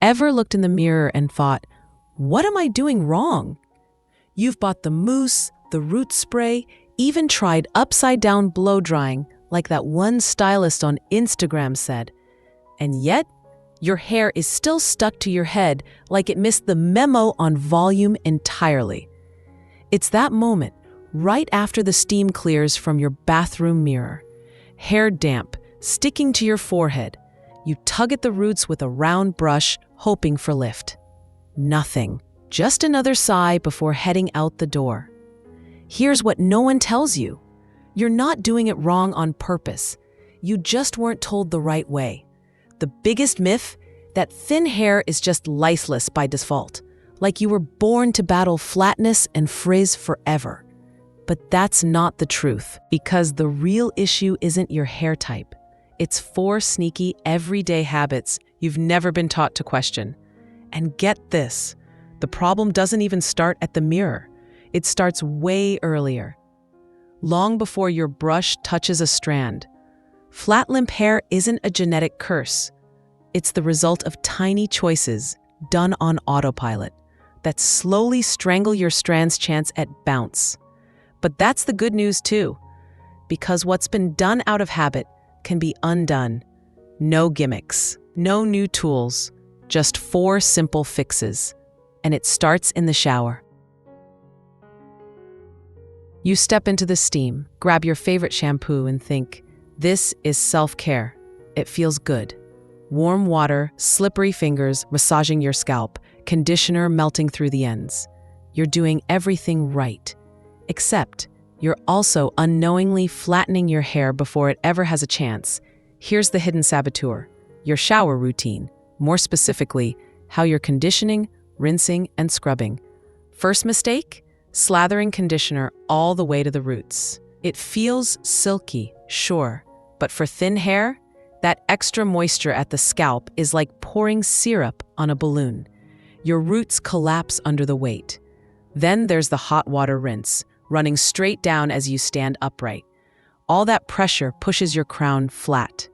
Ever looked in the mirror and thought, what am I doing wrong? You've bought the mousse, the root spray, even tried upside-down blow-drying like that one stylist on Instagram said. And yet, your hair is still stuck to your head like it missed the memo on volume entirely. It's that moment, right after the steam clears from your bathroom mirror. Hair damp, sticking to your forehead. You tug at the roots with a round brush, hoping for lift. Nothing. Just another sigh before heading out the door. Here's what no one tells you. You're not doing it wrong on purpose. You just weren't told the right way. The biggest myth? That thin hair is just liceless by default, like you were born to battle flatness and frizz forever. But that's not the truth, because the real issue isn't your hair type. It's 4 sneaky, everyday habits you've never been taught to question. And get this, the problem doesn't even start at the mirror. It starts way earlier. Long before your brush touches a strand. Flat limp hair isn't a genetic curse. It's the result of tiny choices done on autopilot that slowly strangle your strand's chance at bounce. But that's the good news too, because what's been done out of habit can be undone. No gimmicks, no new tools, just 4 simple fixes. And it starts in the shower. You step into the steam, grab your favorite shampoo and think, this is self-care. It feels good. Warm water, slippery fingers massaging your scalp, conditioner melting through the ends. You're doing everything right. Except, you're also unknowingly flattening your hair before it ever has a chance. Here's the hidden saboteur, your shower routine. More specifically, how you're conditioning, rinsing, and scrubbing. First mistake? Slathering conditioner all the way to the roots. It feels silky, sure, but for thin hair, that extra moisture at the scalp is like pouring syrup on a balloon. Your roots collapse under the weight. Then there's the hot water rinse, running straight down as you stand upright. All that pressure pushes your crown flat.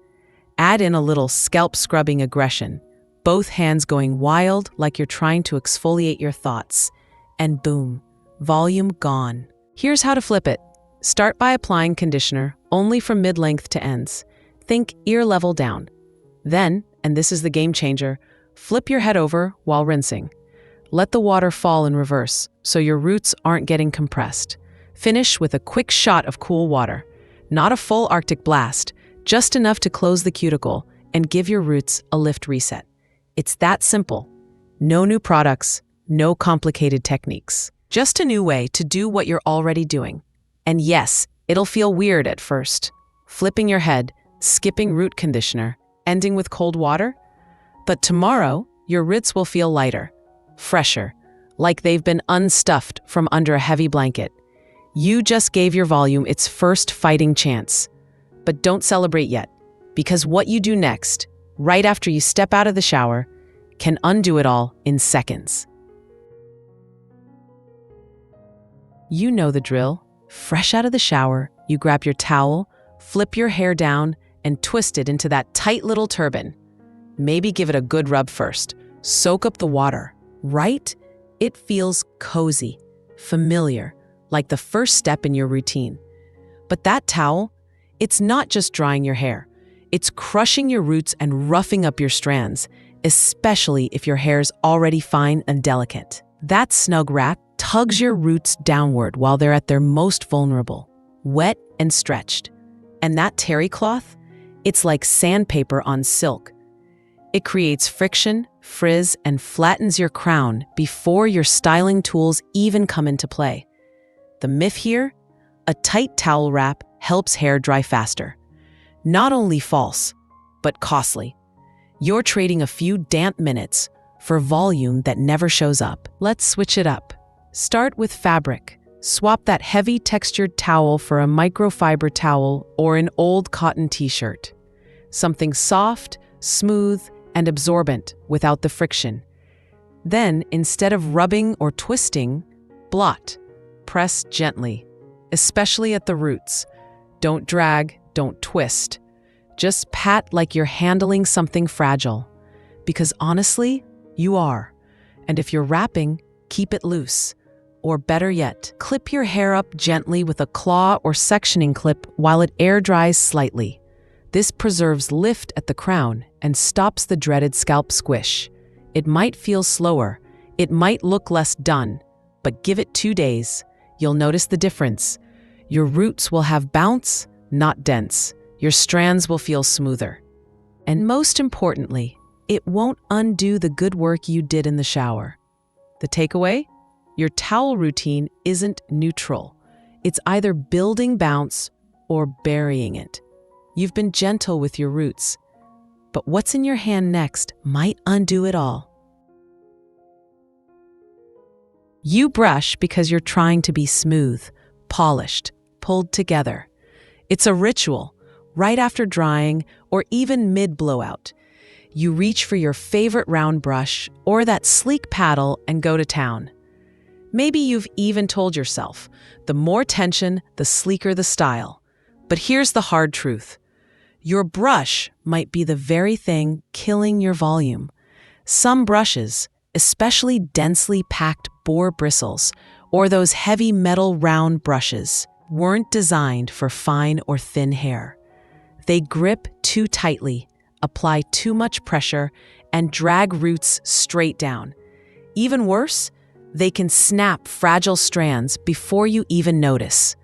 Add in a little scalp scrubbing aggression, both hands going wild like you're trying to exfoliate your thoughts. And boom, volume gone. Here's how to flip it. Start by applying conditioner only from mid-length to ends. Think ear level down. Then, and this is the game changer, flip your head over while rinsing. Let the water fall in reverse so your roots aren't getting compressed. Finish with a quick shot of cool water. Not a full Arctic blast, just enough to close the cuticle and give your roots a lift reset. It's that simple. No new products, no complicated techniques. Just a new way to do what you're already doing. And yes, it'll feel weird at first. Flipping your head, skipping root conditioner, ending with cold water. But tomorrow, your roots will feel lighter, fresher, like they've been unstuffed from under a heavy blanket. You just gave your volume its first fighting chance. But don't celebrate yet, because what you do next, right after you step out of the shower, can undo it all in seconds. You know the drill. Fresh out of the shower, you grab your towel, flip your hair down, and twist it into that tight little turban. Maybe give it a good rub first. Soak up the water, right? It feels cozy, familiar, like the first step in your routine. But that towel, it's not just drying your hair. It's crushing your roots and roughing up your strands, especially if your hair's already fine and delicate. That snug wrap tugs your roots downward while they're at their most vulnerable, wet and stretched. And that terry cloth? It's like sandpaper on silk. It creates friction, frizz, and flattens your crown before your styling tools even come into play. The myth here? A tight towel wrap helps hair dry faster. Not only false, but costly. You're trading a few damp minutes for volume that never shows up. Let's switch it up. Start with fabric. Swap that heavy textured towel for a microfiber towel or an old cotton t-shirt. Something soft, smooth, and absorbent without the friction. Then, instead of rubbing or twisting, blot. Press gently, especially at the roots. Don't drag, don't twist. Just pat like you're handling something fragile. Because honestly, You are. And if you're wrapping, keep it loose. Or better yet, clip your hair up gently with a claw or sectioning clip while it air dries slightly. This preserves lift at the crown and stops the dreaded scalp squish. It might feel slower, it might look less done, but give it 2 days. You'll notice the difference. Your roots will have bounce, not dents. Your strands will feel smoother. And most importantly, it won't undo the good work you did in the shower. The takeaway? Your towel routine isn't neutral. It's either building bounce or burying it. You've been gentle with your roots, but what's in your hand next might undo it all. You brush because you're trying to be smooth, polished, pulled together. It's a ritual, right after drying or even mid-blowout. You reach for your favorite round brush or that sleek paddle and go to town. Maybe you've even told yourself, the more tension, the sleeker the style. But here's the hard truth. Your brush might be the very thing killing your volume. Some brushes, especially densely packed boar bristles or those heavy metal round brushes, weren't designed for fine or thin hair. They grip too tightly, apply too much pressure, and drag roots straight down. Even worse, they can snap fragile strands before you even notice.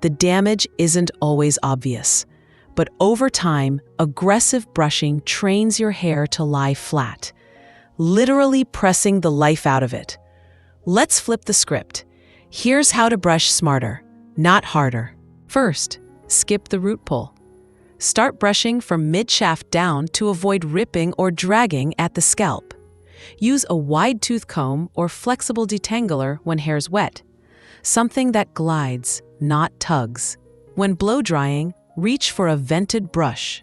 The damage isn't always obvious, but over time, aggressive brushing trains your hair to lie flat, literally pressing the life out of it. Let's flip the script. Here's how to brush smarter, not harder. First, skip the root pull. Start brushing from mid-shaft down to avoid ripping or dragging at the scalp. Use a wide tooth comb or flexible detangler when hair's wet, something that glides, not tugs. When blow drying, reach for a vented brush.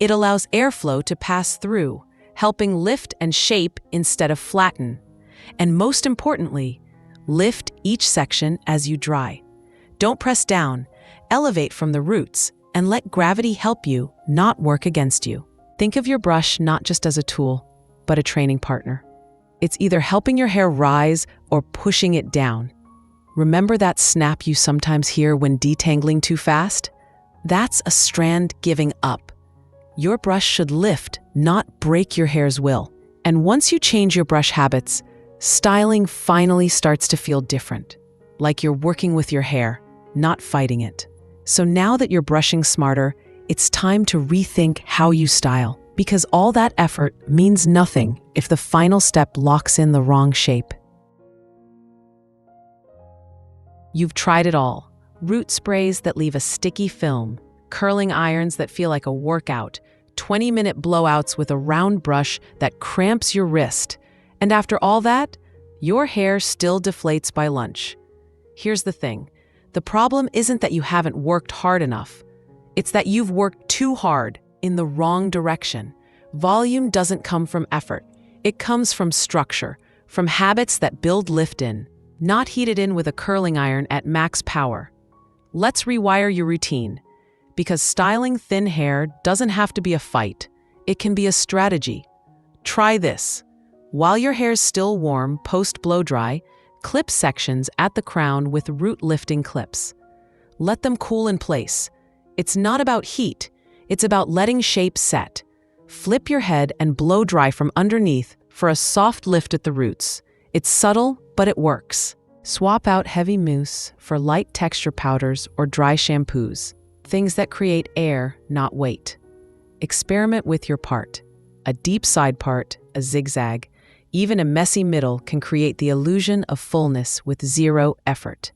It allows airflow to pass through, helping lift and shape instead of flatten. And most importantly, lift each section as you dry. Don't press down, elevate from the roots, and let gravity help you, not work against you. Think of your brush not just as a tool, but a training partner. It's either helping your hair rise or pushing it down. Remember that snap you sometimes hear when detangling too fast? That's a strand giving up. Your brush should lift, not break your hair's will. And once you change your brush habits, styling finally starts to feel different, like you're working with your hair, not fighting it. So now that you're brushing smarter, it's time to rethink how you style, because all that effort means nothing if the final step locks in the wrong shape. You've tried it all. Root sprays that leave a sticky film, curling irons that feel like a workout, 20-minute blowouts with a round brush that cramps your wrist. And after all that, your hair still deflates by lunch. Here's the thing. The problem isn't that you haven't worked hard enough. It's that you've worked too hard in the wrong direction. Volume doesn't come from effort. It comes from structure, from habits that build lift in, not heated in with a curling iron at max power. Let's rewire your routine, because styling thin hair doesn't have to be a fight. It can be a strategy. Try this. While your hair's still warm post-blow dry, clip sections at the crown with root lifting clips. Let them cool in place. It's not about heat, it's about letting shape set. Flip your head and blow dry from underneath for a soft lift at the roots. It's subtle, but it works. Swap out heavy mousse for light texture powders or dry shampoos, things that create air, not weight. Experiment with your part. A deep side part, a zigzag, even a messy middle can create the illusion of fullness with zero effort.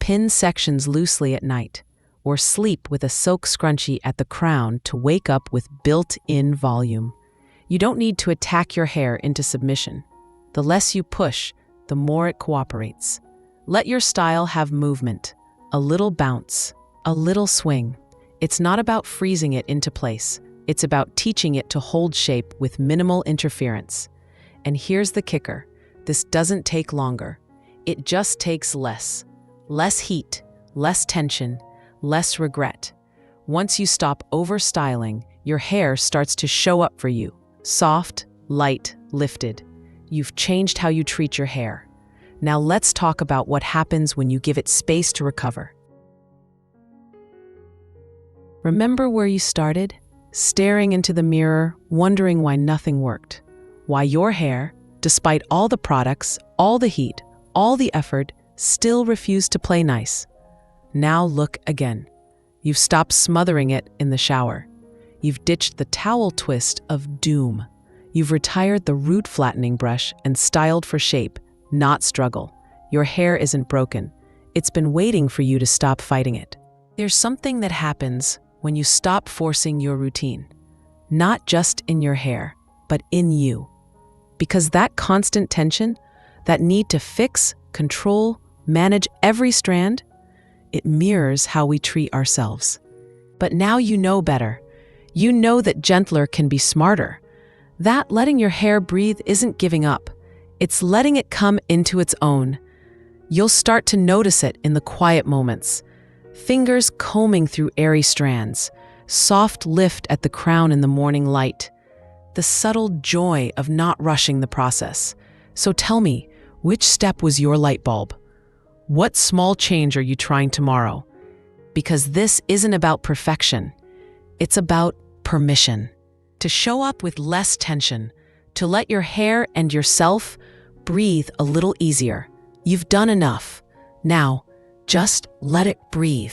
Pin sections loosely at night, or sleep with a silk scrunchie at the crown to wake up with built-in volume. You don't need to attack your hair into submission. The less you push, the more it cooperates. Let your style have movement, a little bounce, a little swing. It's not about freezing it into place. It's about teaching it to hold shape with minimal interference. And here's the kicker. This doesn't take longer. It just takes less. Less heat, less tension, less regret. Once you stop overstyling, your hair starts to show up for you. Soft, light, lifted. You've changed how you treat your hair. Now let's talk about what happens when you give it space to recover. Remember where you started? Staring into the mirror, wondering why nothing worked. Why your hair, despite all the products, all the heat, all the effort, still refused to play nice. Now look again. You've stopped smothering it in the shower. You've ditched the towel twist of doom. You've retired the root flattening brush and styled for shape, not struggle. Your hair isn't broken. It's been waiting for you to stop fighting it. There's something that happens when you stop forcing your routine, not just in your hair, but in you. Because that constant tension, that need to fix, control, manage every strand, it mirrors how we treat ourselves. But now you know better. You know that gentler can be smarter. That letting your hair breathe isn't giving up. It's letting it come into its own. You'll start to notice it in the quiet moments. Fingers combing through airy strands, soft lift at the crown in the morning light. The subtle joy of not rushing the process. So tell me, which step was your light bulb? What small change are you trying tomorrow? Because this isn't about perfection. It's about permission. To show up with less tension, to let your hair and yourself breathe a little easier. You've done enough. Now, just let it breathe.